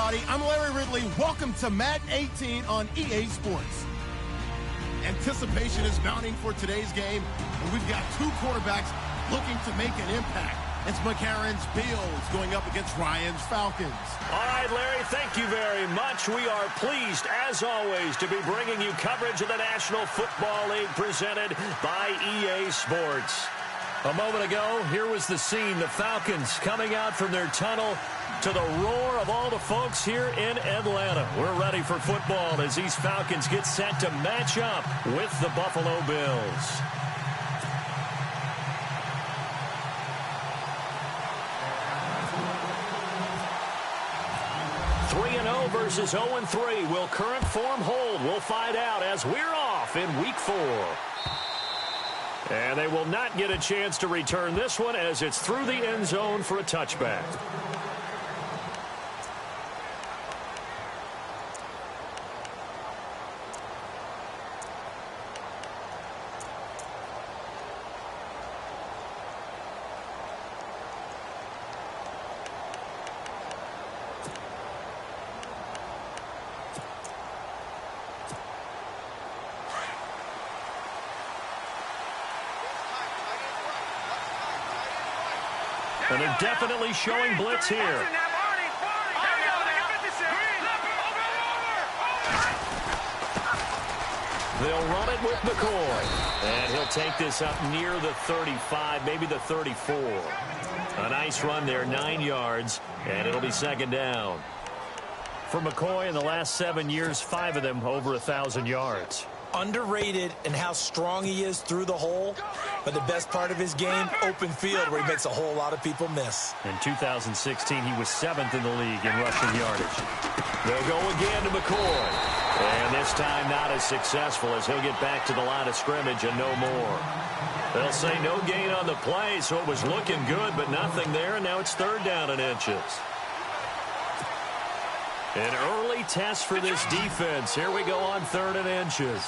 everybody. I'm Larry Ridley. Welcome to Madden 18 on EA Sports. Anticipation is mounting for today's game, and we've got two quarterbacks looking to make an impact. It's McCarron's Bills going up against Ryan's Falcons. All right, Larry, thank you very much. We are pleased, as always, to be bringing you coverage of the National Football League presented by EA Sports. A moment ago, here was the scene. The Falcons coming out from their tunnel to the roar of all the folks here in Atlanta. We're ready for football as these Falcons get set to match up with the Buffalo Bills. 3-0 versus 0-3. Will current form hold? We'll find out as we're off in Week 4. And they will not get a chance to return this one as it's through the end zone for a touchback. And they're definitely showing blitz here. They'll run it with McCoy. And he'll take this up near the 35, maybe the 34. A nice run there, 9 yards, and it'll be second down. For McCoy, in the last 7 years, 5 of them over 1,000 yards. Underrated in how strong he is through the hole, but the best part of his game, open field, where he makes a whole lot of people miss. In 2016, he was 7th in the league in rushing yardage. They'll go again to McCoy. And this time not as successful as he'll get back to the line of scrimmage and no more. They'll say no gain on the play, so it was looking good, but nothing there, and now it's third down and inches. An early test for this defense. Here we go on third and inches.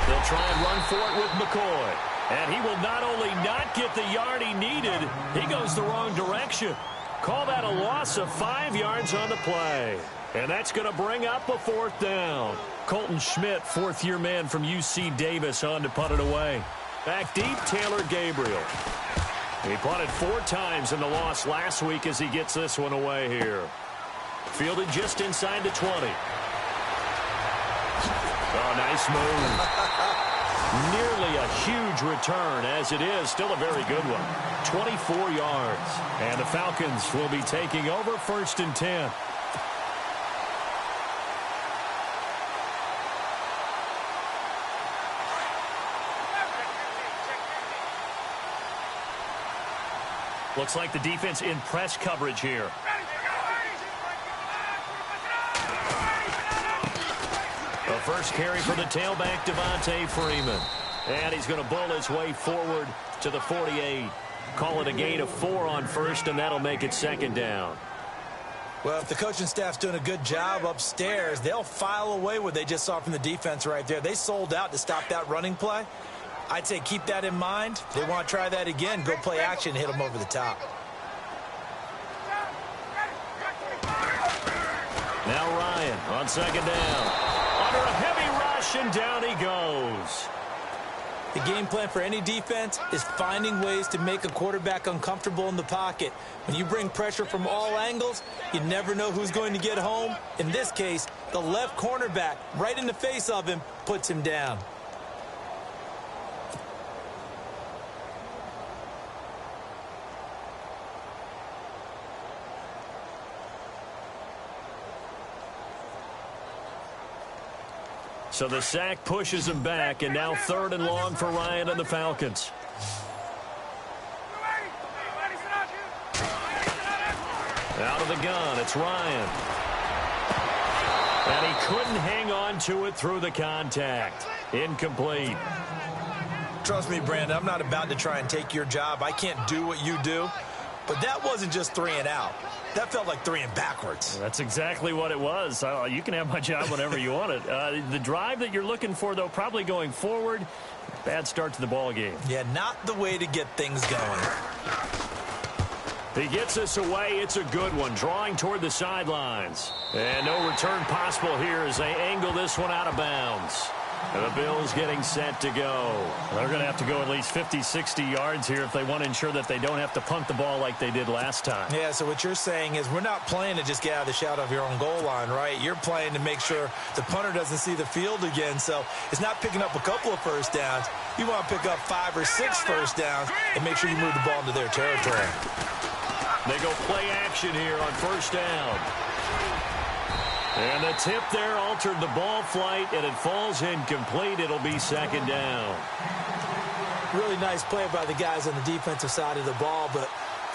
They'll try and run for it with McCoy. And he will not only not get the yard he needed, he goes the wrong direction. Call that a loss of 5 yards on the play. And that's going to bring up a fourth down. Colton Schmidt, fourth-year man from UC Davis, on to punt it away. Back deep, Taylor Gabriel. He punted 4 times in the loss last week as he gets this one away here. Fielded just inside the 20. Oh, nice move. Nearly a huge return, as it is still a very good one. 24 yards. And the Falcons will be taking over first and 10. Looks like the defense in press coverage here. The first carry for the tailback, Devontae Freeman. And he's going to bull his way forward to the 48. Call it a gain of 4 on first, and that'll make it second down. Well, if the coaching staff's doing a good job upstairs, they'll file away what they just saw from the defense right there. They sold out to stop that running play. I'd say keep that in mind. They want to try that again. Go play action, hit them over the top. Now Ryan on second down. Under a heavy rush, and down he goes. The game plan for any defense is finding ways to make a quarterback uncomfortable in the pocket. When you bring pressure from all angles, you never know who's going to get home. In this case, the left cornerback, right in the face of him, puts him down. So the sack pushes him back, and now third and long for Ryan and the Falcons. Out of the gun, it's Ryan. And he couldn't hang on to it through the contact. Incomplete. Trust me, Brandon, I'm not about to try and take your job. I can't do what you do. But that wasn't just 3 and out. That felt like 3 and backwards. That's exactly what it was. You can have my job whenever you want it. The drive that you're looking for, though, probably going forward. Bad start to the ball game. Yeah, not the way to get things going. He gets us away. It's a good one. Drawing toward the sidelines. And no return possible here as they angle this one out of bounds. And the Bills getting set to go. They're going to have to go at least 50, 60 yards here if they want to ensure that they don't have to punt the ball like they did last time. Yeah, so what you're saying is we're not playing to just get out of the shadow of your own goal line, right? You're playing to make sure the punter doesn't see the field again. So it's not picking up a couple of first downs. You want to pick up 5 or 6 first downs and make sure you move the ball into their territory. They go play action here on first down. And the tip there altered the ball flight, and it falls incomplete. It'll be second down. Really nice play by the guys on the defensive side of the ball, but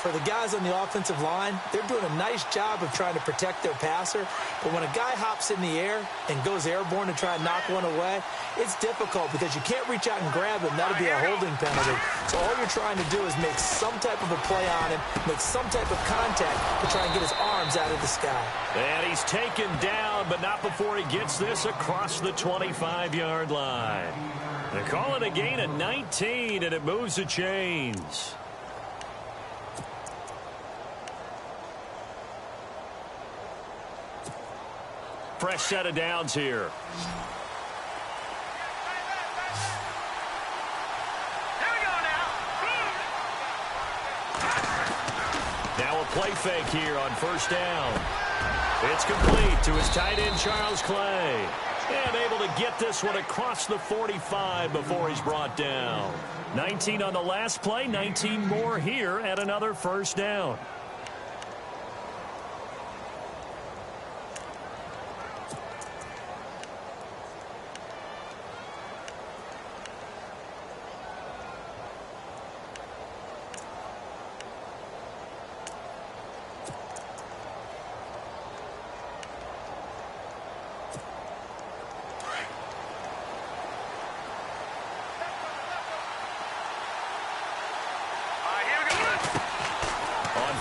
for the guys on the offensive line, they're doing a nice job of trying to protect their passer. But when a guy hops in the air and goes airborne to try and knock one away, it's difficult because you can't reach out and grab him. That'll be a holding penalty. So all you're trying to do is make some type of a play on him, make some type of contact to try and get his arms out of the sky. And he's taken down, but not before he gets this across the 25-yard line. They call it a gain of 19, and it moves the chains. Fresh set of downs here. Now a play fake here on first down. It's complete to his tight end, Charles Clay. And able to get this one across the 45 before he's brought down. 19 on the last play, 19 more here at another first down.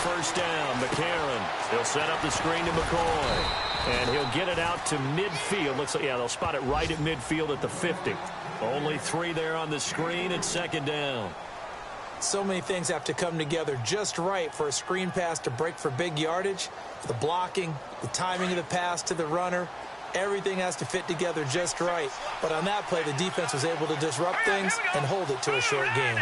First down, McCarron. He'll set up the screen to McCoy. And he'll get it out to midfield. Looks like, yeah, they'll spot it right at midfield at the 50. Only 3 there on the screen at second down. So many things have to come together just right for a screen pass to break for big yardage. The blocking, the timing of the pass to the runner, everything has to fit together just right. But on that play, the defense was able to disrupt things and hold it to a short game.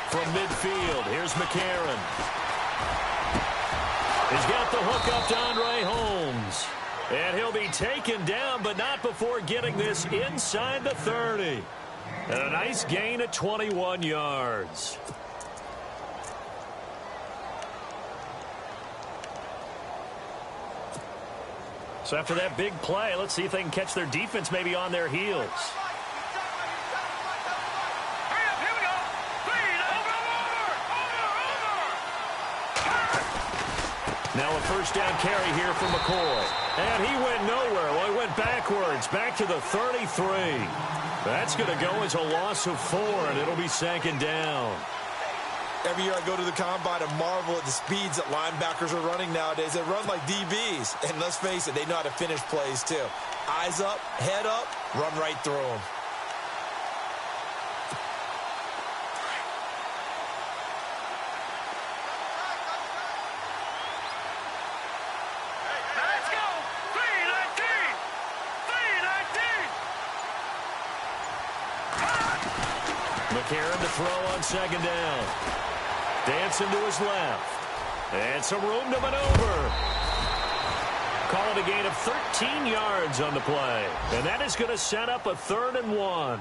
From midfield, here's McCarron. He's got the hook up to Andre Holmes. And he'll be taken down, but not before getting this inside the 30. And a nice gain of 21 yards. So after that big play, let's see if they can catch their defense maybe on their heels. Now a first down carry here for McCoy. And he went nowhere. Well, he went backwards, back to the 33. That's going to go as a loss of 4, and it'll be second down. Every year I go to the combine and marvel at the speeds that linebackers are running nowadays. They run like DBs. And let's face it, they know how to finish plays too. Eyes up, head up, run right through them. McCarron to throw on second down. Dancing to his left. And some room to maneuver. Call it a gain of 13 yards on the play. And that is going to set up a 3rd and 1.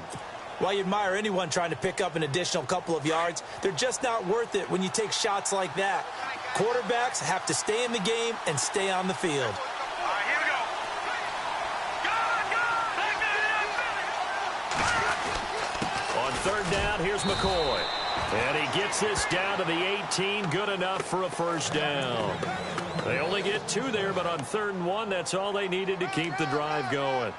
Well, you admire anyone trying to pick up an additional couple of yards. They're just not worth it when you take shots like that. Quarterbacks have to stay in the game and stay on the field. Third down, here's McCoy. And he gets this down to the 18. Good enough for a first down. They only get 2 there, but on 3rd and 1, that's all they needed to keep the drive going.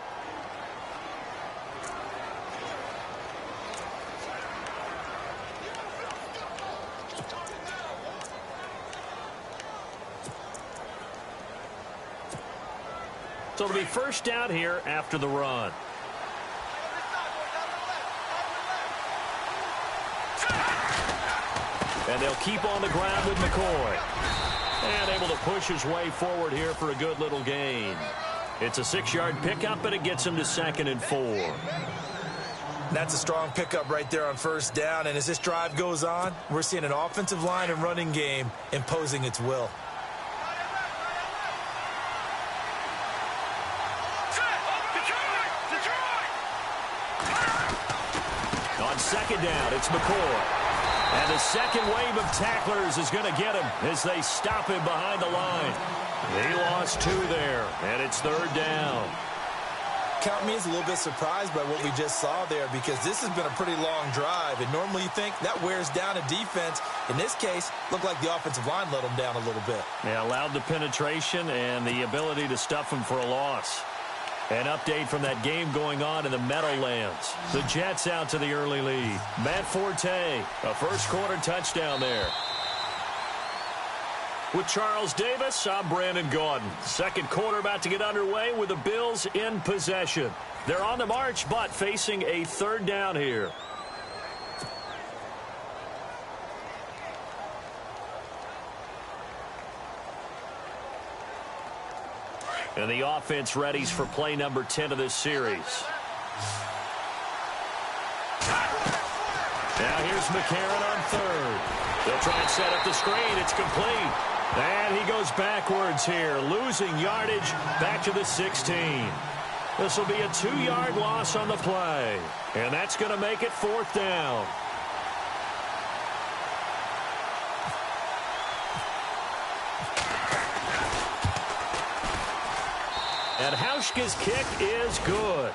So it'll be first down here after the run. And they'll keep on the ground with McCoy. And able to push his way forward here for a good little gain. It's a 6-yard pickup, but it gets him to 2nd and 4. That's a strong pickup right there on first down. And as this drive goes on, we're seeing an offensive line and running game imposing its will. On 2nd down, it's McCoy. And the second wave of tacklers is going to get him as they stop him behind the line. He lost 2 there, and it's 3rd down. Count me as a little bit surprised by what we just saw there, because this has been a pretty long drive, and normally you think that wears down a defense. In this case, looked like the offensive line let them down a little bit. Yeah, allowed the penetration and the ability to stuff him for a loss. An update from that game going on in the Meadowlands. The Jets out to the early lead. Matt Forte, a first-quarter touchdown there. With Charles Davis, I'm Brandon Gaudin. Second quarter about to get underway with the Bills in possession. They're on the march, but facing a 3rd down here. And the offense readies for play number 10 of this series. Now here's McCarron on 3rd. They'll try and set up the screen. It's complete. And he goes backwards here, losing yardage back to the 16. This will be a 2-yard loss on the play. And that's going to make it 4th down. And Hauschka's kick is good.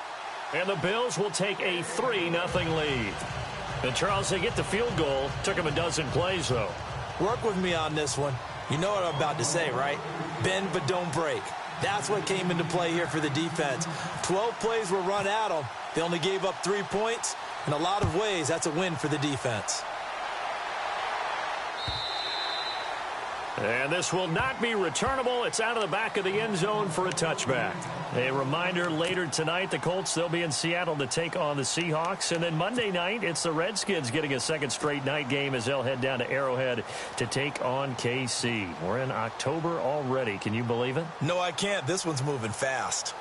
And the Bills will take a 3-0 lead. And Charles, they get the field goal. Took him a dozen plays, though. Work with me on this one. You know what I'm about to say, right? Bend but don't break. That's what came into play here for the defense. 12 plays were run at them. They only gave up 3 points. In a lot of ways, that's a win for the defense. And this will not be returnable. It's out of the back of the end zone for a touchback. A reminder, later tonight, the Colts, they'll be in Seattle to take on the Seahawks. And then Monday night, it's the Redskins getting a second straight night game as they'll head down to Arrowhead to take on KC. We're in October already. Can you believe it? No, I can't. This one's moving fast.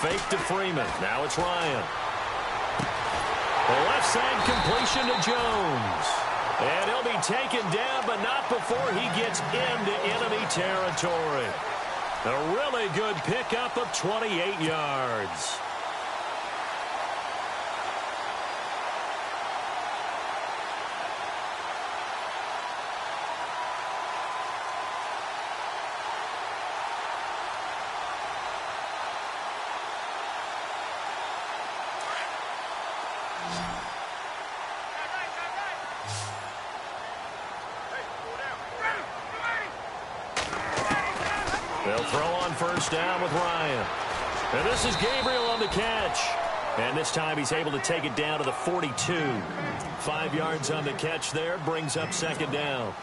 Fake to Freeman. Now it's Ryan. The left side completion to Jones. And he'll be taken down, but not before he gets into enemy territory. A really good pickup of 28 yards. They'll throw on first down with Ryan. And this is Gabriel on the catch. And this time he's able to take it down to the 42. 5 yards on the catch there, brings up second down.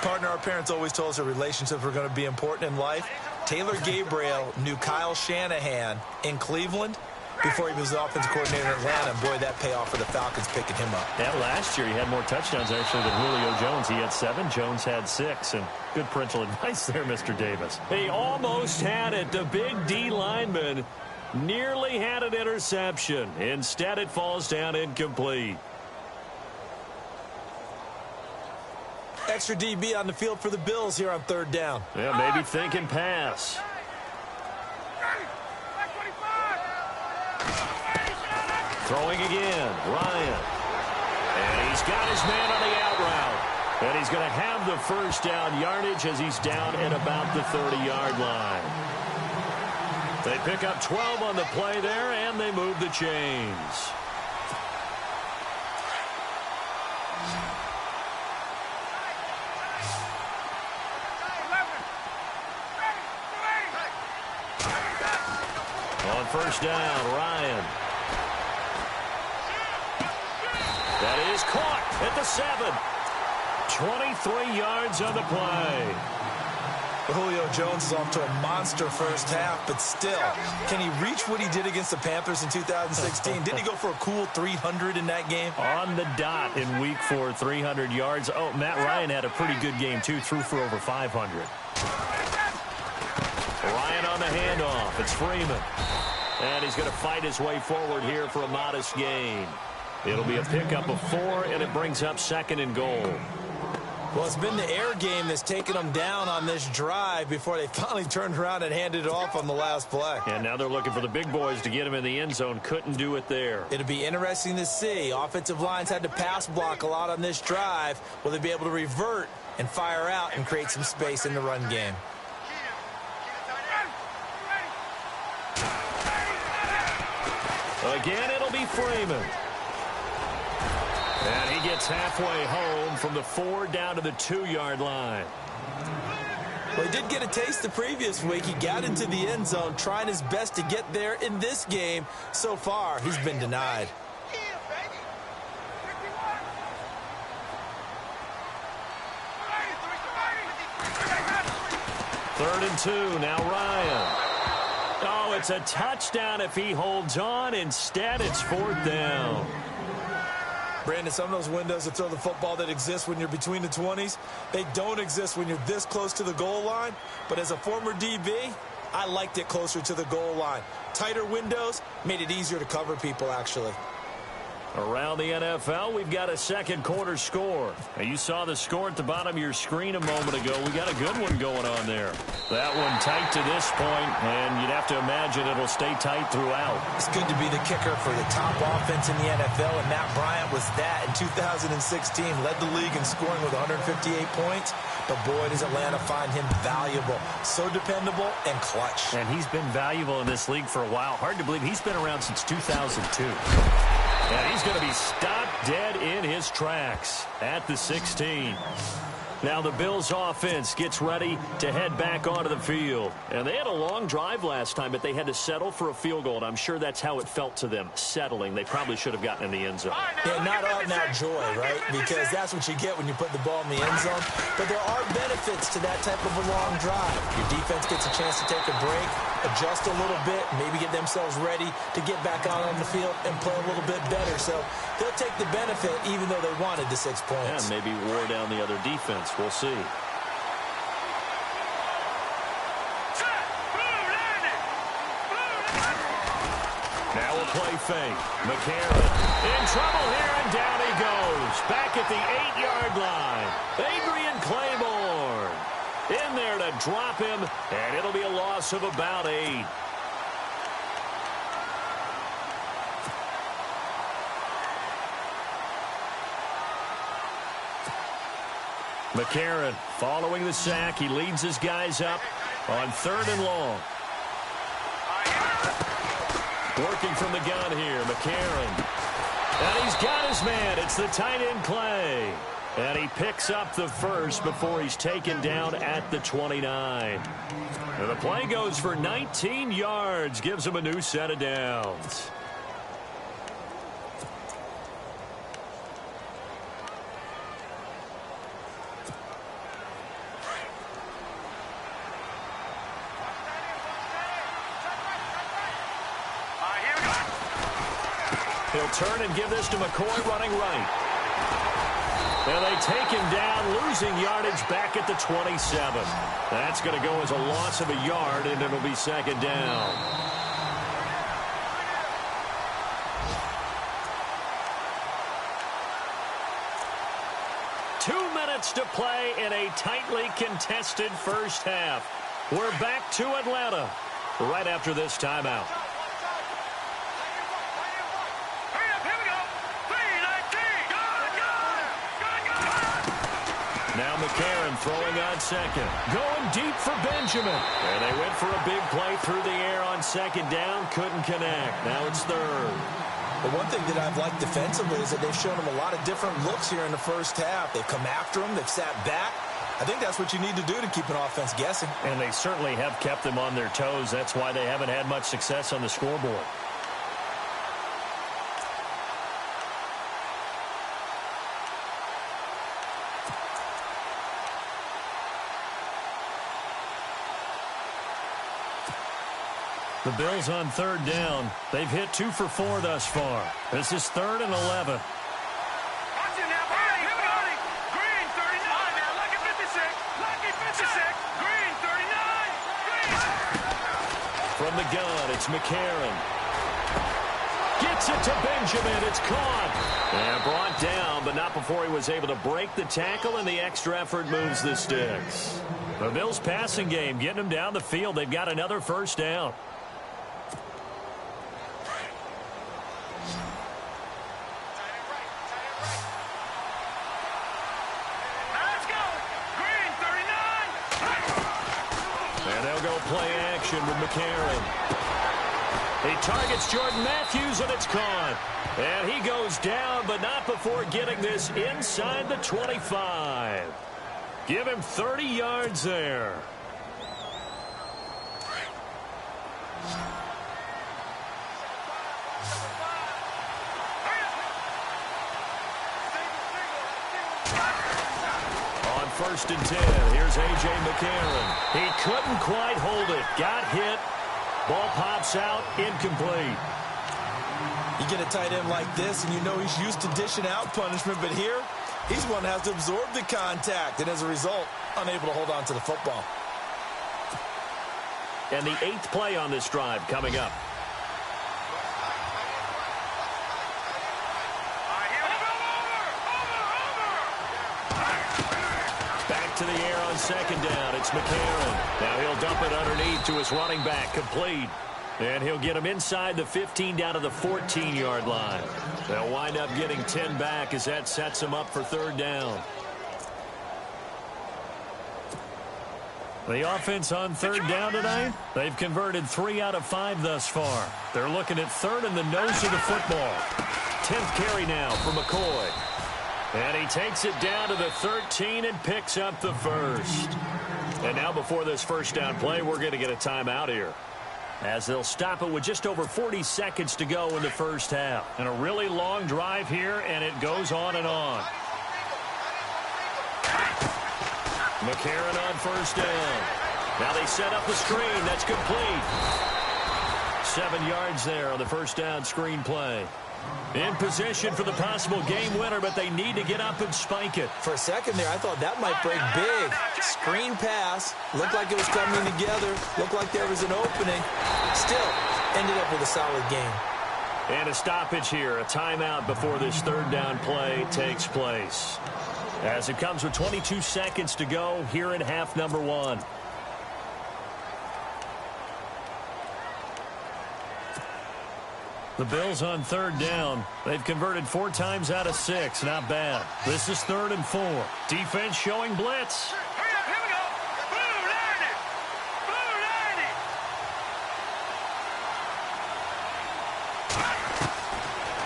Partner, our parents always told us that relationships were going to be important in life. Taylor Gabriel knew Kyle Shanahan in Cleveland before he was the offensive coordinator in Atlanta. And boy, that payoff for the Falcons picking him up. Yeah, last year he had more touchdowns actually than Julio Jones. He had 7. Jones had 6. And good parental advice there, Mr. Davis. He almost had it. The big D lineman nearly had an interception. Instead, it falls down incomplete. Extra DB on the field for the Bills here on third down. Yeah, maybe thinking pass. Throwing again, Ryan. And he's got his man on the out route. And he's going to have the first down yardage as he's down at about the 30-yard line. They pick up 12 on the play there, and they move the chains. On first down. Ryan. That is caught at the 7. 23 yards on the play. Julio Jones is off to a monster first half, but still, can he reach what he did against the Panthers in 2016? Didn't he go for a cool 300 in that game? On the dot in week 4, 300 yards. Oh, Matt Ryan had a pretty good game, too. Threw for over 500. Ryan on the handoff. It's Freeman. And he's going to fight his way forward here for a modest gain. It'll be a pickup of 4, and it brings up 2nd and goal. Well, it's been the air game that's taken them down on this drive before they finally turned around and handed it off on the last play. And now they're looking for the big boys to get him in the end zone. Couldn't do it there. It'll be interesting to see. Offensive lines had to pass block a lot on this drive. Will they be able to revert and fire out and create some space in the run game? Again, it'll be Freeman. And he gets halfway home from the 4 down to the 2-yard line. Well, he did get a taste the previous week. He got into the end zone, trying his best to get there in this game. So far, he's been denied. Third and 2, now Ryan. Oh, it's a touchdown if he holds on. Instead, it's 4th down. Brandon, some of those windows to throw the football that exist when you're between the 20s, they don't exist when you're this close to the goal line. But as a former DB, I liked it closer to the goal line. Tighter windows made it easier to cover people, actually. Around the NFL, we've got a second quarter score. Now, you saw the score at the bottom of your screen a moment ago. We got a good one going on there. That one tight to this point, and you'd have to imagine it'll stay tight throughout. It's good to be the kicker for the top offense in the NFL, and Matt Bryant was that in 2016. Led the league in scoring with 158 points, but boy, does Atlanta find him valuable. So dependable and clutch. And he's been valuable in this league for a while. Hard to believe he's been around since 2002. And he's going to be stopped dead in his tracks at the 16. Now the Bills offense gets ready to head back onto the field. And they had a long drive last time, but they had to settle for a field goal. And I'm sure that's how it felt to them, settling. They probably should have gotten in the end zone. Yeah, not out-and-out joy, right? Because that's what you get when you put the ball in the end zone. But there are benefits to that type of a long drive. Your defense gets a chance to take a break, adjust a little bit, maybe get themselves ready to get back out on the field and play a little bit better. So they'll take the benefit even though they wanted the 6 points. And maybe wore down the other defense. We'll see. Now a play fake. McCarron in trouble here, and down he goes. Back at the 8-yard line. Adrian Claiborne in there to drop him, and it'll be a loss of about 8. McCarron following the sack. He leads his guys up on 3rd and long. Working from the gun here, McCarron. And he's got his man. It's the tight end Clay. And he picks up the first before he's taken down at the 29. And the play goes for 19 yards. Gives him a new set of downs. He'll turn and give this to McCoy running right. And they take him down, losing yardage back at the 27. That's going to go as a loss of a yard, and it'll be 2nd down. Two minutes to play in a tightly contested first half. We're back to Atlanta right after this timeout. Now McCarron throwing on second. Going deep for Benjamin. And they went for a big play through the air on 2nd down. Couldn't connect. Now it's 3rd. But one thing that I've liked defensively is that they've shown him a lot of different looks here in the first half. They've come after him. They've sat back. I think that's what you need to do to keep an offense guessing. And they certainly have kept them on their toes. That's why they haven't had much success on the scoreboard. The Bills on third down. They've hit 2 for 4 thus far. This is 3rd and 11. Green, 39. Lucky 56. Lucky 56. Green, 39. From the gun, it's McCarron. Gets it to Benjamin. It's caught. And brought down, but not before he was able to break the tackle, and the extra effort moves the sticks. The Bills passing game, getting them down the field. They've got another first down. Play action with McCarron. He targets Jordan Matthews, and it's caught. And he goes down, but not before getting this inside the 25. Give him 30 yards there. First and 10. Here's A.J. McCarron. He couldn't quite hold it. Got hit. Ball pops out. Incomplete. You get a tight end like this, and you know he's used to dishing out punishment, but here, he's one that has to absorb the contact, and as a result, unable to hold on to the football. And the 8th play on this drive coming up. To the air on second down. It's McCarron. Now he'll dump it underneath to his running back. Complete. And he'll get him inside the 15 down to the 14-yard line. They'll wind up getting 10 back as that sets him up for third down. The offense on third down tonight, they've converted 3 out of 5 thus far. They're looking at third in the nose of the football. 10th carry now for McCoy. And he takes it down to the 13 and picks up the first. And now before this first down play, we're going to get a timeout here, as they'll stop it with just over 40 seconds to go in the first half. And a really long drive here, and it goes on and on. McCarron on first down. Now they set up the screen. That's complete. 7 yards there on the first down screen play. In position for the possible game winner, but they need to get up and spike it. For a second there, I thought that might break big. Screen pass. Looked like it was coming together. Looked like there was an opening. Still, ended up with a solid game. And a stoppage here. A timeout before this third down play takes place. As it comes with 22 seconds to go here in half number 1. The Bills on third down. They've converted 4 times out of 6. Not bad. This is 3rd and 4. Defense showing blitz. Hurry up, here we go. Blue 90. Blue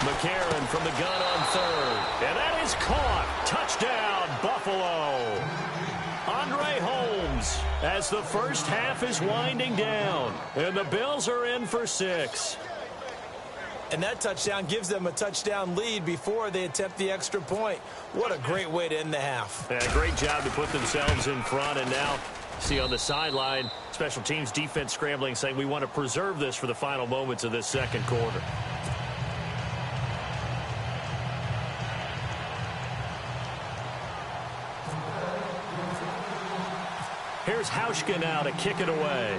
90. McCarron from the gun on third. And that is caught. Touchdown, Buffalo. Andre Holmes as the first half is winding down. And the Bills are in for 6. And that touchdown gives them a touchdown lead before they attempt the extra point. What a great way to end the half. And a great job to put themselves in front. And now, see on the sideline, special teams defense scrambling, saying we want to preserve this for the final moments of this second quarter. Here's Hauschka now to kick it away.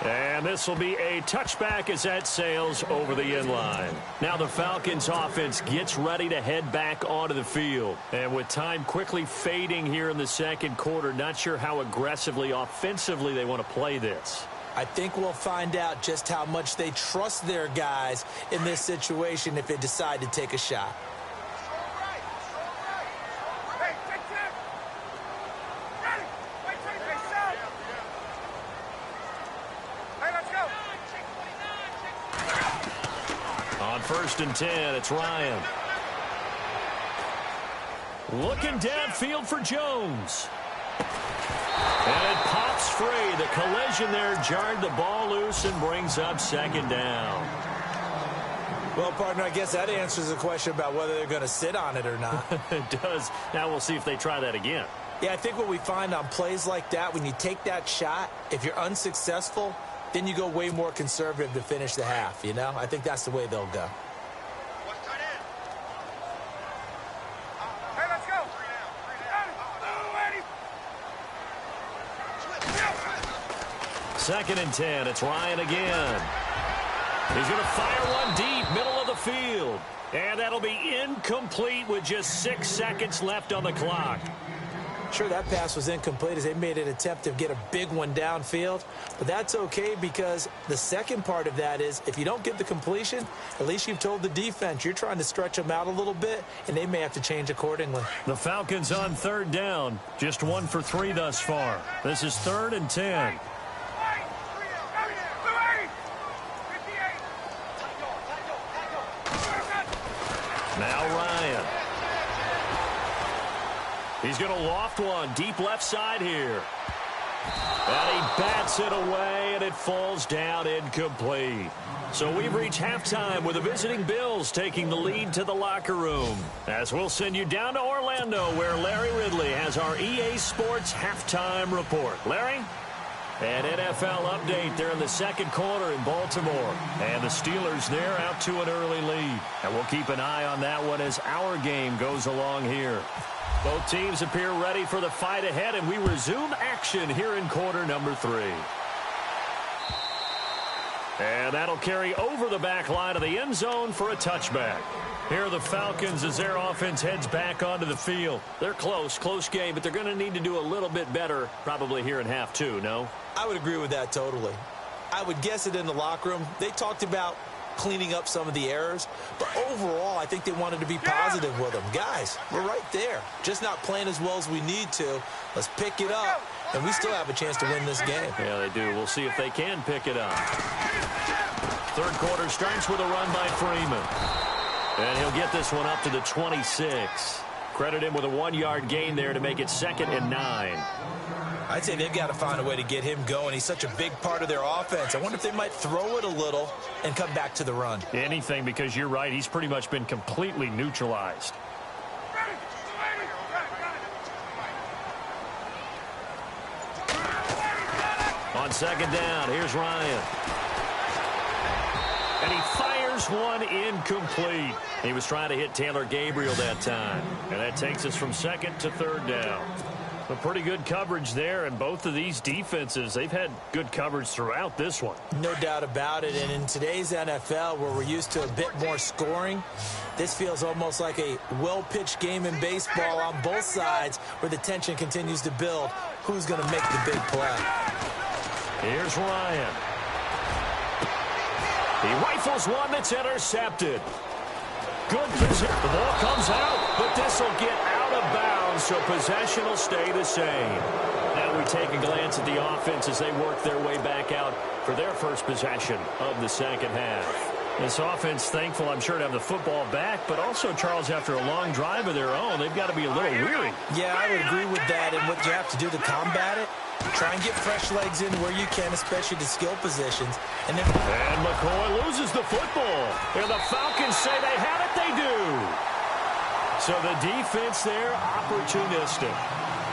And this will be a touchback as that sails over the inline. Now the Falcons offense gets ready to head back onto the field. And with time quickly fading here in the second quarter, not sure how aggressively, offensively they want to play this. I think we'll find out just how much they trust their guys in this situation if they decide to take a shot. On 1st and 10, it's Ryan. Looking downfield for Jones. And it pops free. The collision there jarred the ball loose and brings up second down. Well, partner, I guess that answers the question about whether they're going to sit on it or not. It does. Now we'll see if they try that again. Yeah, I think what we find on plays like that, when you take that shot, if you're unsuccessful, then you go way more conservative to finish the half, you know? I think that's the way they'll go. Hey, let's go. Second and 10. It's Ryan again. He's going to fire one deep, middle of the field. And that'll be incomplete with just 6 seconds left on the clock. Sure, that pass was incomplete as they made an attempt to get a big one downfield. But that's okay because the second part of that is if you don't get the completion, at least you've told the defense you're trying to stretch them out a little bit, and they may have to change accordingly. The Falcons on third down. Just 1 for 3 thus far. This is 3rd and 10. Now Ryan. He's going to loft one deep left side here. And he bats it away, and it falls down incomplete. So we've reached halftime with the visiting Bills taking the lead to the locker room. As we'll send you down to Orlando, where Larry Ridley has our EA Sports halftime report. Larry? An NFL update there in the second quarter in Baltimore. And the Steelers there out to an early lead. And we'll keep an eye on that one as our game goes along here. Both teams appear ready for the fight ahead, and we resume action here in quarter number 3. And that'll carry over the back line of the end zone for a touchback. Here are the Falcons as their offense heads back onto the field. They're close game, but they're going to need to do a little bit better probably here in half 2, no? I would agree with that totally. I would guess it in the locker room. They talked about cleaning up some of the errors, but overall I think they wanted to be positive with them. Guys, we're right there, just not playing as well as we need to. Let's pick it up, and we still have a chance to win this game. Yeah, they do. We'll see if they can pick it up. Third quarter starts with a run by Freeman, and he'll get this one up to the 26. Credit him with a 1-yard gain there to make it 2nd and 9. I'd say they've got to find a way to get him going. He's such a big part of their offense. I wonder if they might throw it a little and come back to the run. Anything, because you're right. He's pretty much been completely neutralized. On second down, here's Ryan. And he fires one incomplete. He was trying to hit Taylor Gabriel that time. And that takes us from 2nd to 3rd down. A pretty good coverage there, and both of these defenses, they've had good coverage throughout this one. No doubt about it, and in today's NFL, where we're used to a bit more scoring, this feels almost like a well-pitched game in baseball on both sides where the tension continues to build. Who's going to make the big play? Here's Ryan. He rifles one that's intercepted. Good position. The ball comes out, but this will get out of bounds, so possession will stay the same. Now we take a glance at the offense as they work their way back out for their first possession of the second half. This offense, thankful, I'm sure, to have the football back, but also, Charles, after a long drive of their own, they've got to be a little weary. Yeah, I would agree with that, and what you have to do to combat it, try and get fresh legs in where you can, especially to skill positions. And McCoy loses the football. And the Falcons say they have it, they do. So the defense there, opportunistic.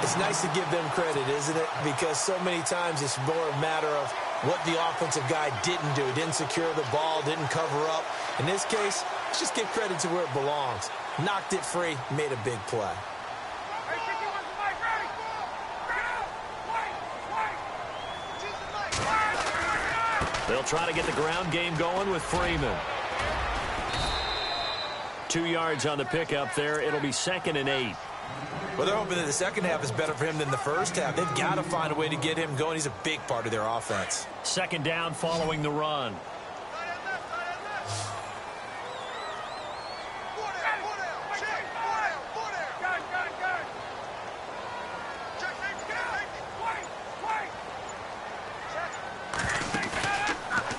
It's nice to give them credit, isn't it? Because so many times it's more a matter of what the offensive guy didn't do. Didn't secure the ball, didn't cover up. In this case, let's just give credit to where it belongs. Knocked it free, made a big play. They'll try to get the ground game going with Freeman. 2 yards on the pickup there. It'll be 2nd and 8. Well, they're hoping that the second half is better for him than the first half. They've got to find a way to get him going. He's a big part of their offense. 2nd down following the run.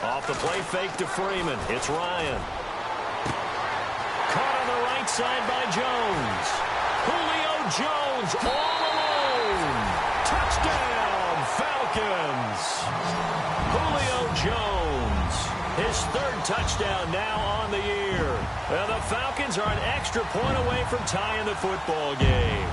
Off the play fake to Freeman. It's Ryan. Caught on the right side by Jones. Julio Jones all alone. Touchdown, Falcons. Julio Jones, his third touchdown now on the year. And the Falcons are an extra point away from tying the football game.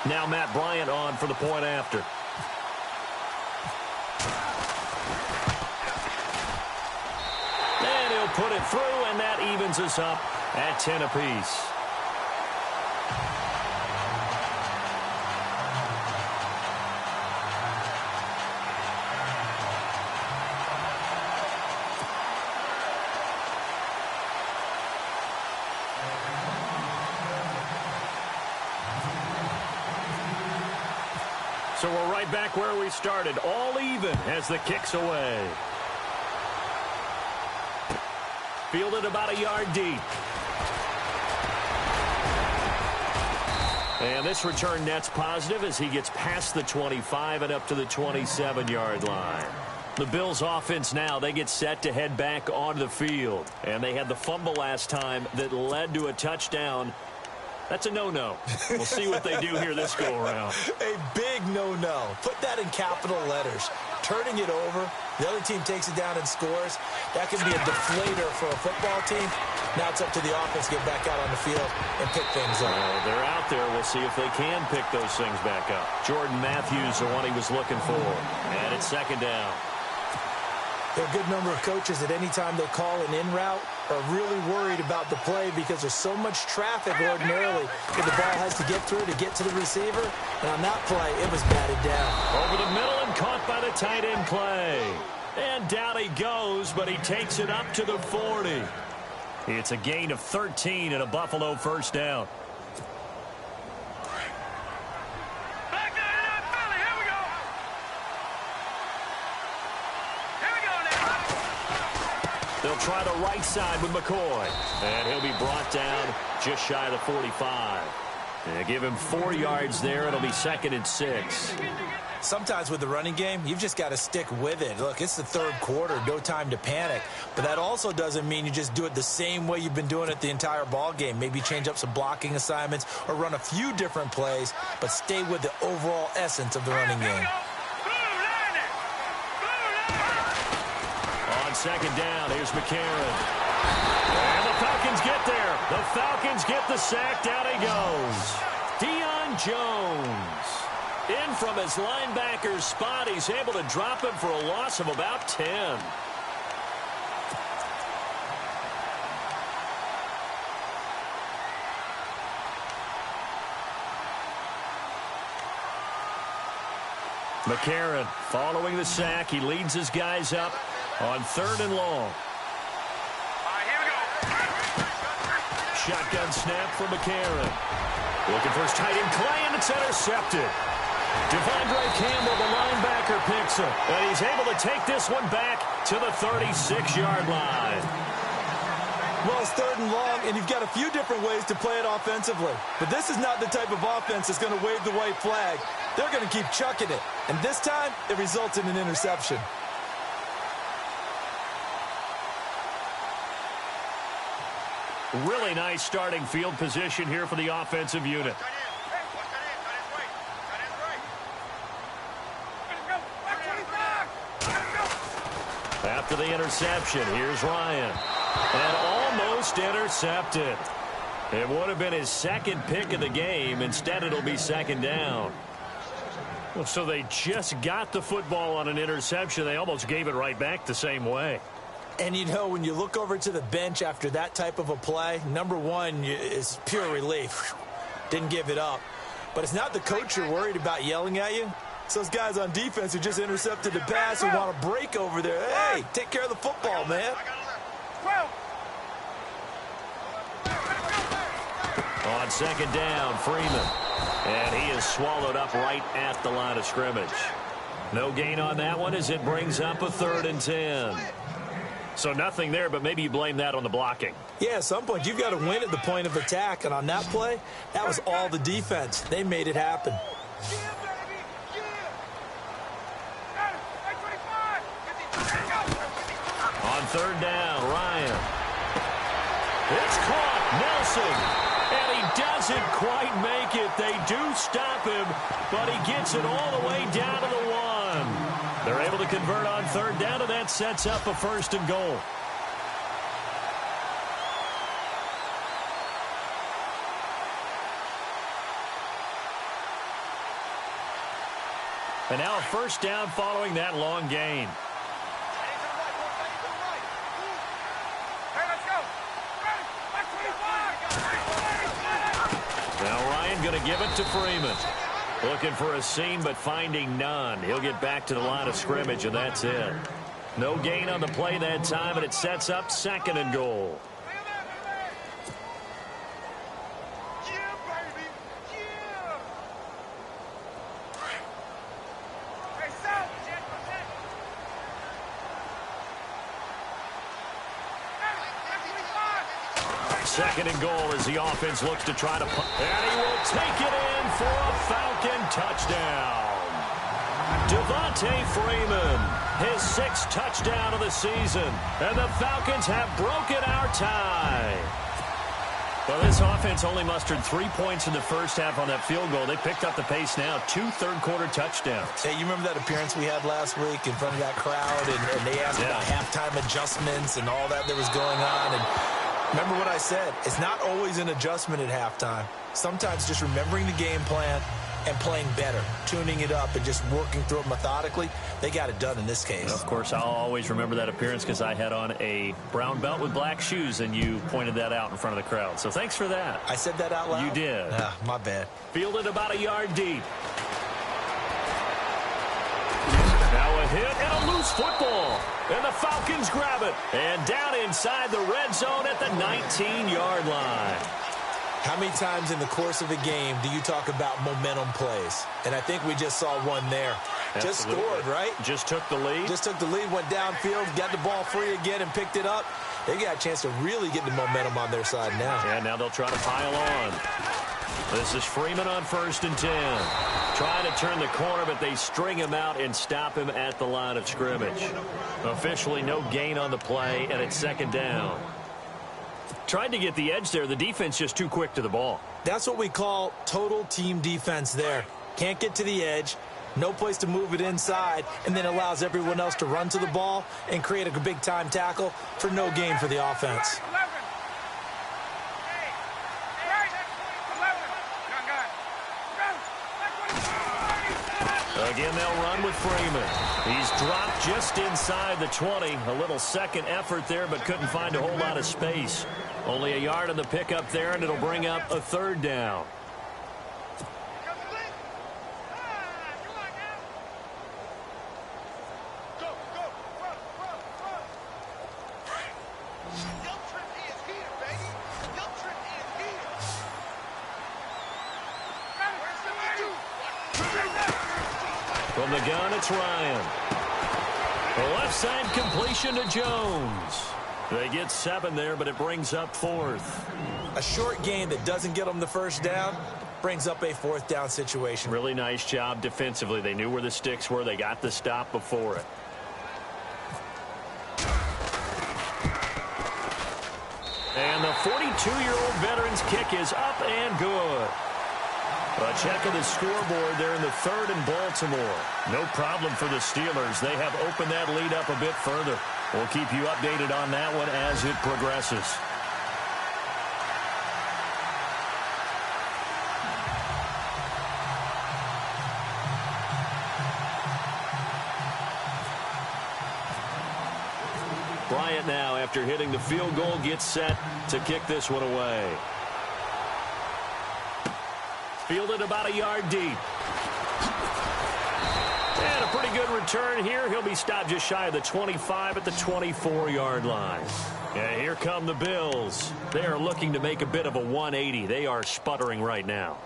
Now Matt Bryant on for the point after. And he'll put it through, and that evens us up at 10 apiece. So we're right back where we started, all even as the kick's away. Fielded about a yard deep. And this return net's positive as he gets past the 25 and up to the 27-yard line. The Bills' offense now, they get set to head back onto the field. And they had the fumble last time that led to a touchdown. That's a no-no. We'll see what they do here this go-around. A big no-no. Put that in capital letters. Turning it over, the other team takes it down and scores. That can be a deflator for a football team. Now it's up to the offense to get back out on the field and pick things up. They're out there. We'll see if they can pick those things back up. Jordan Matthews, the one he was looking for. And it's second down. There are a good number of coaches at any time they call an in route are really worried about the play because there's so much traffic ordinarily that the ball has to get through to get to the receiver. And on that play, it was batted down. Over the middle and caught by the tight end play. And down he goes, but he takes it up to the 40. It's a gain of 13 and a Buffalo first down. They'll try the right side with McCoy. And he'll be brought down just shy of the 45. And give him 4 yards there. It'll be second and 6. Sometimes with the running game, you've just got to stick with it. Look, it's the third quarter, no time to panic. But that also doesn't mean you just do it the same way you've been doing it the entire ball game. Maybe change up some blocking assignments or run a few different plays, but stay with the overall essence of the running game. On second down, here's McCarron. And the Falcons get there. The Falcons get the sack. Down he goes. Deion Jones. In from his linebacker's spot. He's able to drop him for a loss of about 10. McCarron following the sack. He leads his guys up on 3rd and long. Here we go. Shotgun snap for McCarron. Looking for his tight end Clay, and it's intercepted. Devondre Campbell, the linebacker, picks him. And he's able to take this one back to the 36-yard line. Well, it's 3rd and long, and you've got a few different ways to play it offensively. But this is not the type of offense that's going to wave the white flag. They're going to keep chucking it. And this time, it results in an interception. Really nice starting field position here for the offensive unit. After the interception, here's Ryan. And almost intercepted. It would have been his second pick of the game. Instead, it'll be second down. Well, so they just got the football on an interception. They almost gave it right back the same way. And, you know, when you look over to the bench after that type of a play, number one is pure relief. Didn't give it up. But it's not the coach you're worried about yelling at you. It's those guys on defense who just intercepted the pass who want to break over there. Hey, take care of the football, man. On second down, Freeman. And he is swallowed up right at the line of scrimmage. No gain on that one as it brings up a 3rd and 10. So nothing there, but maybe you blame that on the blocking. Yeah, at some point you've got to win at the point of attack. And on that play, that was all the defense. They made it happen. third down. Ryan. It's caught. Nelson. And he doesn't quite make it. They do stop him, but he gets it all the way down to the 1. They're able to convert on third down, and that sets up a 1st and goal. And now a 1st down following that long gain. Now Ryan going to give it to Freeman. Looking for a seam, but finding none. He'll get back to the line of scrimmage, and that's it. No gain on the play that time, and it sets up 2nd and goal. Second and goal as the offense looks to try to punt. And he will take it in for a Falcon touchdown. Devontae Freeman, his 6th touchdown of the season. And the Falcons have broken our tie. Well, this offense only mustered 3 points in the first half on that field goal. They picked up the pace now. 2 third-quarter touchdowns. Hey, you remember that appearance we had last week in front of that crowd? And they asked about halftime adjustments and all that was going on. And remember what I said. It's not always an adjustment at halftime. Sometimes just remembering the game plan and playing better, tuning it up and just working through it methodically. They got it done in this case. Well, of course, I'll always remember that appearance because I had on a brown belt with black shoes, and you pointed that out in front of the crowd. So thanks for that. I said that out loud? You did. My bad. Fielded about a yard deep. Now a hit and a loose football. And the Falcons grab it. And down inside the red zone at the 19-yard line. How many times in the course of a game do you talk about momentum plays? And I think we just saw one there. Absolutely. Just scored, right? Just took the lead. Just took the lead, went downfield, got the ball free again and picked it up. They got a chance to really get the momentum on their side now. And now they'll try to pile on. This is Freeman on 1st and 10. Trying to turn the corner, but they string him out and stop him at the line of scrimmage. Officially no gain on the play, and it's 2nd down. Tried to get the edge there. The defense just too quick to the ball. That's what we call total team defense there. Can't get to the edge, no place to move it inside, and then allows everyone else to run to the ball and create a big-time tackle for no gain for the offense. Again, they'll run with Freeman. He's dropped just inside the 20. A little second effort there, but couldn't find a whole lot of space. Only a yard on the pickup there, and it'll bring up a 3rd down. From the gun, it's Ryan. The left side completion to Jones. They get 7 there, but it brings up 4th. A short gain that doesn't get them the 1st down brings up a 4th down situation. Really nice job defensively. They knew where the sticks were. They got the stop before it. And the 42-year-old veteran's kick is up and good. A check of the scoreboard there in the 3rd and Baltimore. No problem for the Steelers. They have opened that lead up a bit further. We'll keep you updated on that one as it progresses. Bryant now, after hitting the field goal, gets set to kick this one away. Fielded about a yard deep. And a pretty good return here. He'll be stopped just shy of the 25 at the 24-yard line. And here come the Bills. They are looking to make a bit of a 180. They are sputtering right now.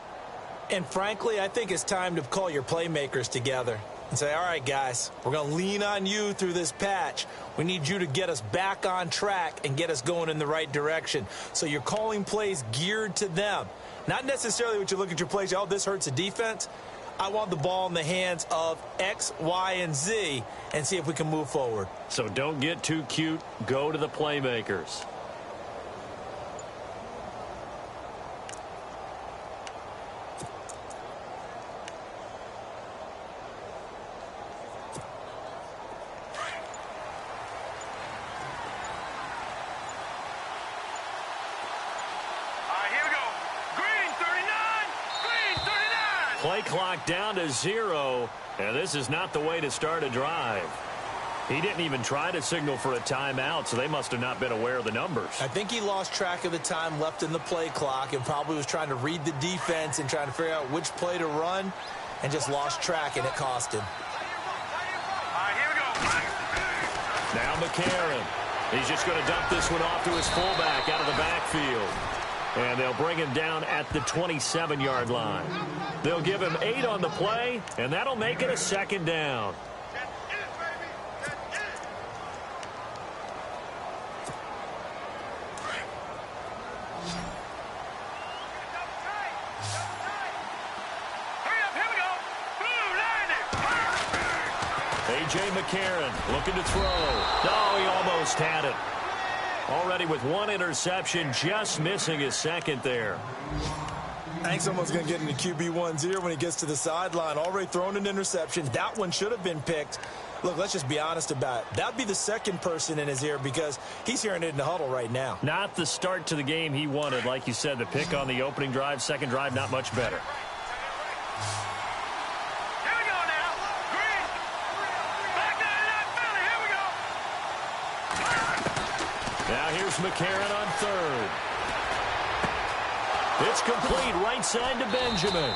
And frankly, I think it's time to call your playmakers together and say, all right, guys, we're going to lean on you through this patch. We need you to get us back on track and get us going in the right direction. So you're calling plays geared to them. Not necessarily what you look at your plays, oh, this hurts the defense. I want the ball in the hands of X, Y, and Z and see if we can move forward. So don't get too cute. Go to the playmakers. Play clock down to 0, and this is not the way to start a drive. He didn't even try to signal for a timeout, so they must have not been aware of the numbers. I think he lost track of the time left in the play clock and probably was trying to read the defense and trying to figure out which play to run and just lost track, and it cost him. Now McCarron. He's just going to dump this one off to his fullback out of the backfield. And they'll bring him down at the 27-yard line. They'll give him 8 on the play, and that'll make it a second down. A.J. McCarron looking to throw. Oh, he almost had it. Already with 1 interception, just missing his second there. I think someone's going to get into QB10 when he gets to the sideline. Already thrown an interception. That one should have been picked. Look, let's just be honest about it. That would be the second person in his ear because he's hearing it in the huddle right now. Not the start to the game he wanted. Like you said, the pick on the opening drive, second drive, not much better. Now here's McCarron on third. It's complete right side to Benjamin.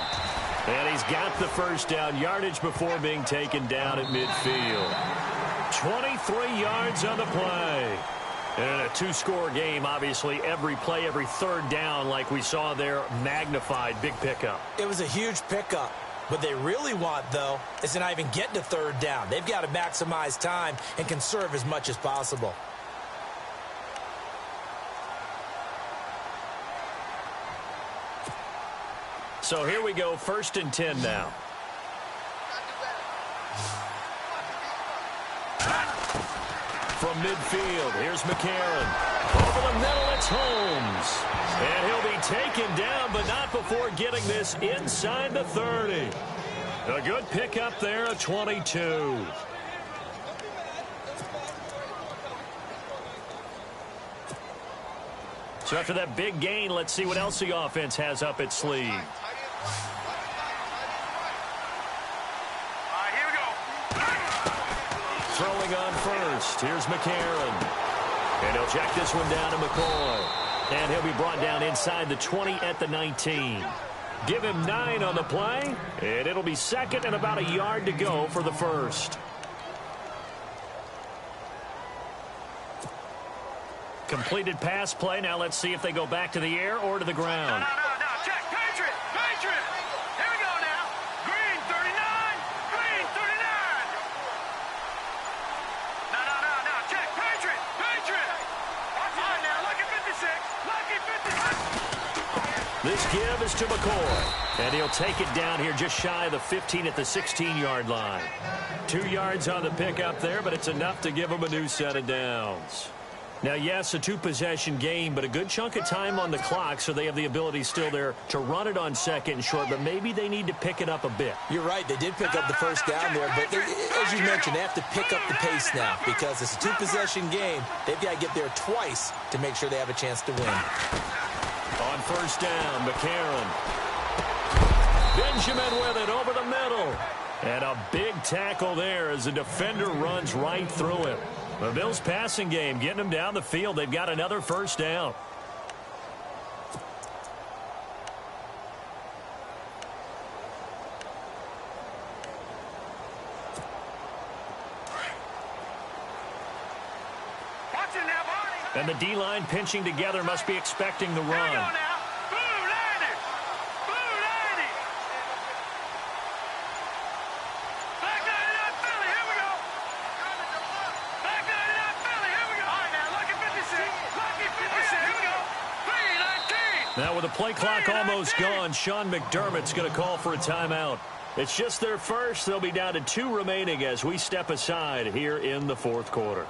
And he's got the first down yardage before being taken down at midfield. 23 yards on the play. And a two-score game, obviously, every play, every third down, like we saw there, magnified, big pickup. It was a huge pickup. What they really want, though, is to not even get to third down. They've got to maximize time and conserve as much as possible. So here we go, 1st and 10 now. From midfield, here's McCarron. Over the middle, it's Holmes. And he'll be taken down, but not before getting this inside the 30. A good pickup there, a 22. So after that big gain, let's see what else the offense has up its sleeve. Throwing on first. Here's McCarron. And he'll check this one down to McCoy. And he'll be brought down inside the 20 at the 19. Give him 9 on the play. And it'll be second and about a yard to go for the first. Completed pass play. Now let's see if they go back to the air or to the ground. No. Check. Patriot. Here we go now. Green 39. Green 39. No. Check. Patriot. All right, now. Lucky 56. This give is to McCoy. And he'll take it down here just shy of the 15 at the 16-yard line. 2 yards on the pickup there, but it's enough to give him a new set of downs. Now, yes, a 2-possession game, but a good chunk of time on the clock, so they have the ability still there to run it on second and short, but maybe they need to pick it up a bit. You're right. They did pick up the first down there, but as you mentioned, they have to pick up the pace now because it's a 2-possession game. They've got to get there twice to make sure they have a chance to win. On first down, McCarron. Benjamin with it over the middle. And a big tackle there as the defender runs right through him. The Bills' passing game getting them down the field. They've got another first down. And the D-line pinching together must be expecting the run. Now with the play clock almost gone, Sean McDermott's going to call for a timeout. It's just their first. They'll be down to 2 remaining as we step aside here in the fourth quarter.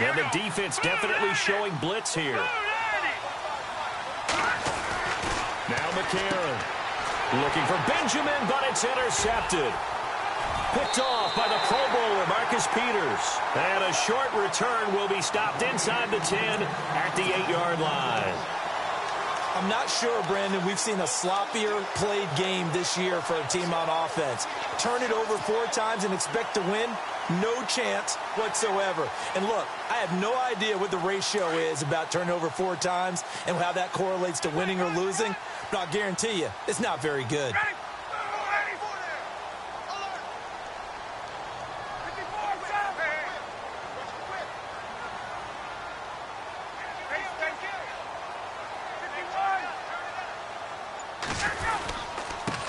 And the defense definitely showing blitz here. Now McCarron looking for Benjamin, but it's intercepted. Picked off by the Pro Bowler, Marcus Peters. And a short return will be stopped inside the 10 at the 8-yard line. I'm not sure, Brandon, we've seen a sloppier played game this year for a team on offense. Turn it over 4 times and expect to win? No chance whatsoever. And look, I have no idea what the ratio is about turnover 4 times and how that correlates to winning or losing, but I'll guarantee you, it's not very good.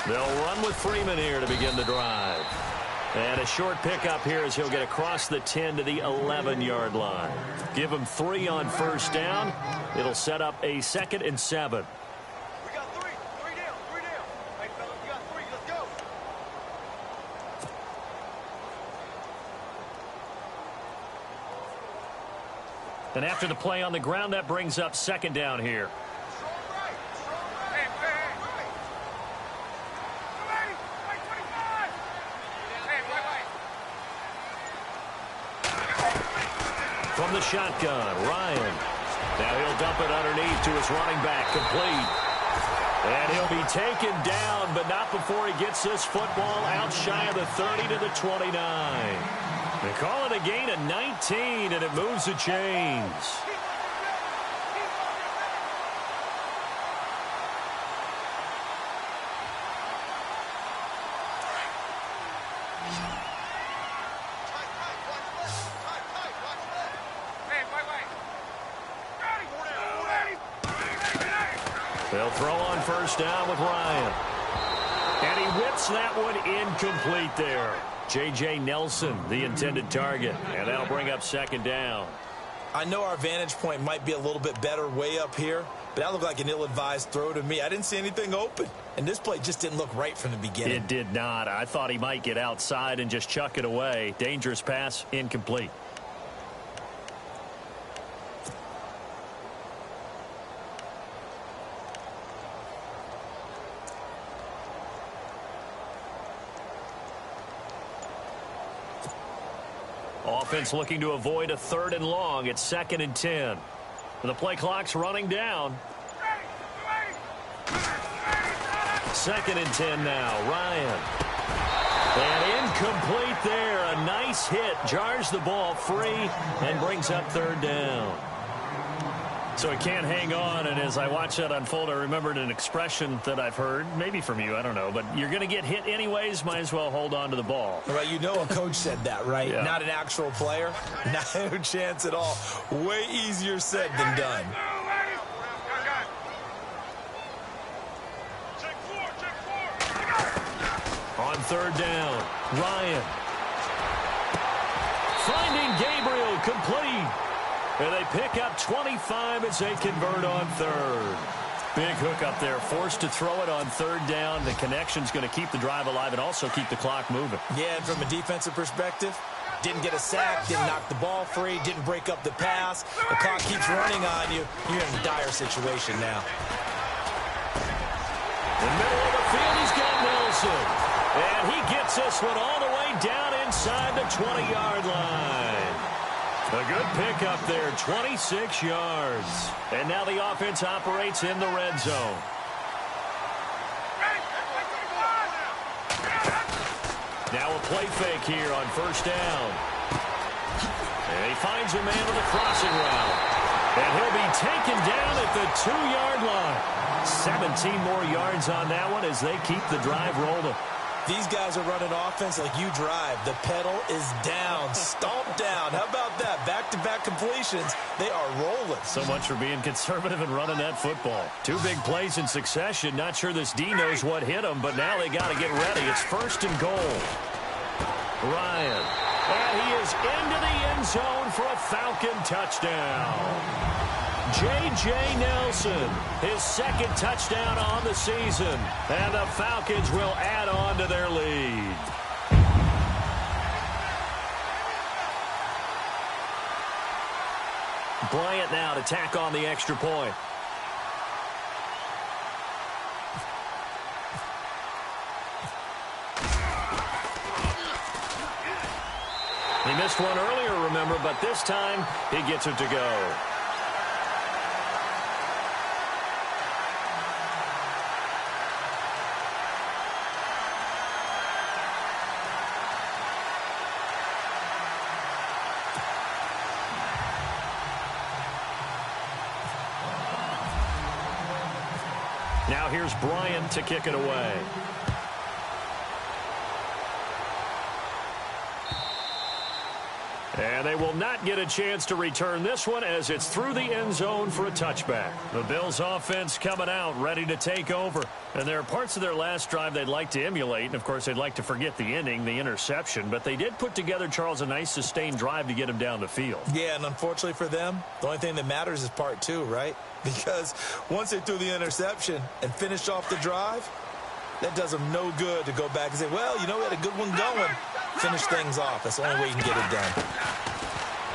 They'll run with Freeman here to begin the drive. And a short pickup here as he'll get across the 10 to the 11-yard line. Give him 3 on first down. It'll set up a 2nd and 7. We got 3. 3 down. 3 down. Hey, fellas, we got 3. Let's go. And after the play on the ground, that brings up 2nd down here. From the shotgun, Ryan. Now he'll dump it underneath to his running back, complete. And he'll be taken down, but not before he gets this football out shy of the 30 to the 29. They call it a gain of 19, and it moves the chains. They'll throw on first down with Ryan. And he whips that one incomplete there. J.J. Nelson, the intended target. And that'll bring up 2nd down. I know our vantage point might be a little bit better way up here, but that looked like an ill-advised throw to me. I didn't see anything open, and this play just didn't look right from the beginning. It did not. I thought he might get outside and just chuck it away. Dangerous pass, incomplete. Offense looking to avoid a 3rd and long. It's 2nd and 10. The play clock's running down. 2nd and 10 now. Ryan. And incomplete there. A nice hit. Jars the ball free and brings up 3rd down. So he can't hang on, and as I watch that unfold, I remembered an expression that I've heard, maybe from you, I don't know, but you're going to get hit anyways, might as well hold on to the ball. Well, you know a coach said that, right? Yeah. Not an actual player. No chance at all. Way easier said than done. On 3rd down, Ryan. Finding Gabriel, complete. And they pick up 25 as they convert on 3rd. Big hook up there, forced to throw it on 3rd down. The connection's going to keep the drive alive and also keep the clock moving. Yeah, and from a defensive perspective, didn't get a sack, didn't knock the ball free, didn't break up the pass. The clock keeps running on you. You're in a dire situation now. In the middle of the field, he's got Nelson. And he gets this one all the way down inside the 20-yard line. A good pickup there, 26 yards. And now the offense operates in the red zone. Now a play fake here on first down. And he finds a man with a crossing route. And he'll be taken down at the 2-yard line. 17 more yards on that one as they keep the drive rolling. These guys are running offense like you drive. The pedal is down, stomped down. How about that? Back-to-back completions. They are rolling. So much for being conservative and running that football. 2 big plays in succession. Not sure this D knows what hit him, but now they got to get ready. It's 1st and goal. Ryan. And he is into the end zone for a Falcon touchdown. J.J. Nelson, his 2nd touchdown on the season. And the Falcons will add on to their lead. Bryant now to tack on the extra point. He missed one earlier, remember, but this time he gets it to go. Now here's Bryant to kick it away. And they will not get a chance to return this one as it's through the end zone for a touchback. The Bills offense coming out ready to take over. And there are parts of their last drive they'd like to emulate. And, of course, they'd like to forget the inning, the interception. But they did put together, Charles, a nice sustained drive to get him down the field. Yeah, and unfortunately for them, the only thing that matters is part 2, right? Because once they threw the interception and finished off the drive, that does them no good to go back and say, well, you know, we had a good one going. Finish things off. That's the only way you can get it done.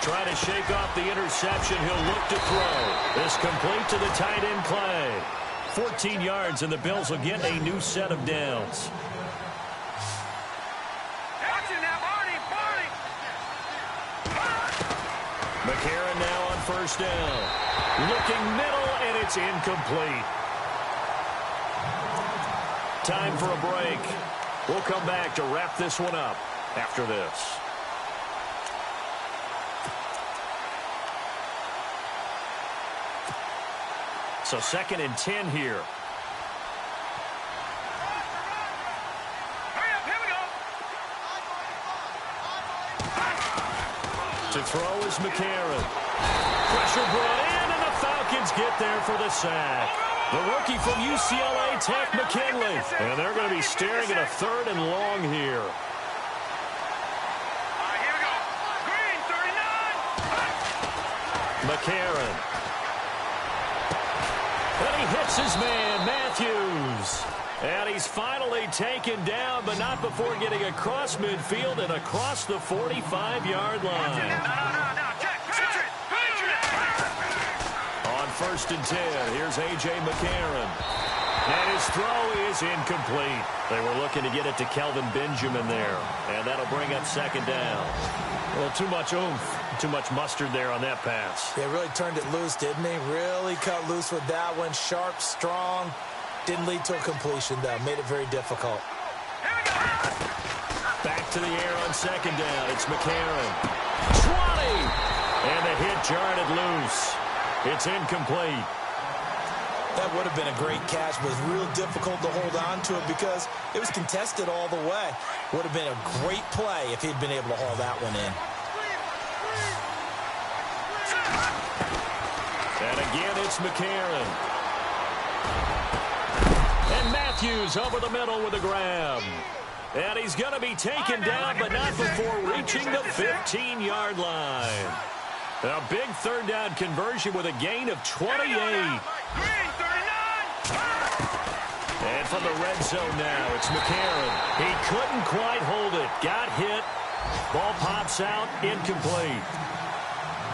Trying to shake off the interception. He'll look to throw. This complete to the tight end Clay. 14 yards, and the Bills will get a new set of downs. McCarron now on 1st down. Looking middle, and it's incomplete. Time for a break. We'll come back to wrap this one up after this. So 2nd and 10 here. To throw is McCarron. Pressure brought in, and the Falcons get there for the sack. The rookie from UCLA, Tank McKinley. And they're going to be staring at a 3rd and long here. Here we go. Green, 39. McCarron. And he hits his man, Matthews. And he's finally taken down, but not before getting across midfield and across the 45-yard line. No, check. On 1st and 10, here's A.J. McCarron. And his throw is incomplete. They were looking to get it to Kelvin Benjamin there. And that'll bring up 2nd down. Well, too much oomph, too much mustard there on that pass. They really turned it loose, didn't they? Really cut loose with that one. Sharp, strong. Didn't lead to a completion, though. Made it very difficult. Back to the air on 2nd down. It's McCarron. 20! And the hit jarred it loose. It's incomplete. That would have been a great catch, but it was real difficult to hold on to it because it was contested all the way. Would have been a great play if he'd been able to haul that one in. And again, it's McCarron. And Matthews over the middle with a grab. And he's going to be taken down, but not before reaching the 15-yard line. A big 3rd down conversion with a gain of 28. And from the red zone now, it's McCarron. He couldn't quite hold it. Got hit. Ball pops out. Incomplete.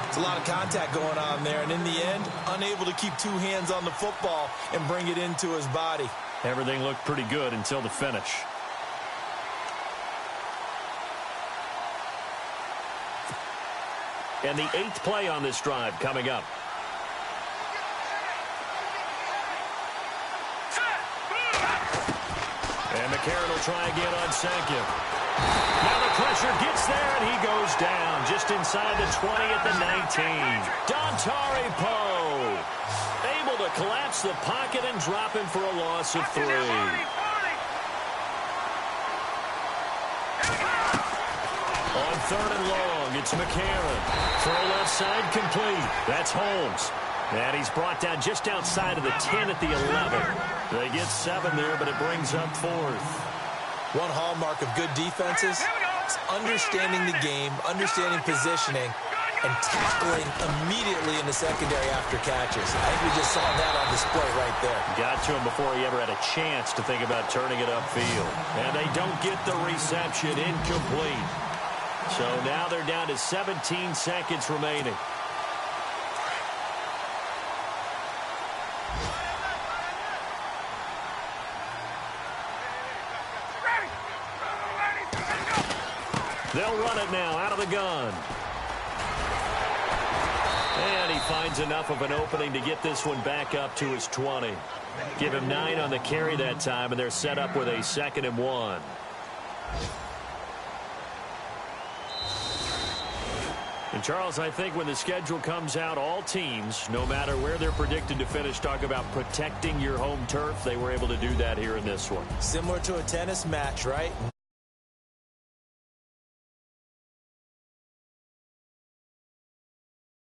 It's a lot of contact going on there, and in the end, unable to keep 2 hands on the football and bring it into his body. Everything looked pretty good until the finish. And the 8th play on this drive coming up. And McCarron will try again on 2nd. Now the pressure gets there, and he goes down just inside the 20 at the 19. Dontari Poe able to collapse the pocket and drop him for a loss of 3. On 3rd and long, it's McCarron. Throw left side complete. That's Holmes. And he's brought down just outside of the 10 at the 11. They get 7 there, but it brings up 4th. One hallmark of good defenses is understanding the game, understanding positioning, and tackling immediately in the secondary after catches. I think we just saw that on display right there. Got to him before he ever had a chance to think about turning it upfield. And they don't get the reception. Incomplete. So now they're down to 17 seconds remaining. They'll run it now out of the gun. And he finds enough of an opening to get this one back up to his 20. Give him 9 on the carry that time, and they're set up with a 2nd and 1. And, Charles, I think when the schedule comes out, all teams, no matter where they're predicted to finish, talk about protecting your home turf. They were able to do that here in this one. Similar to a tennis match, right?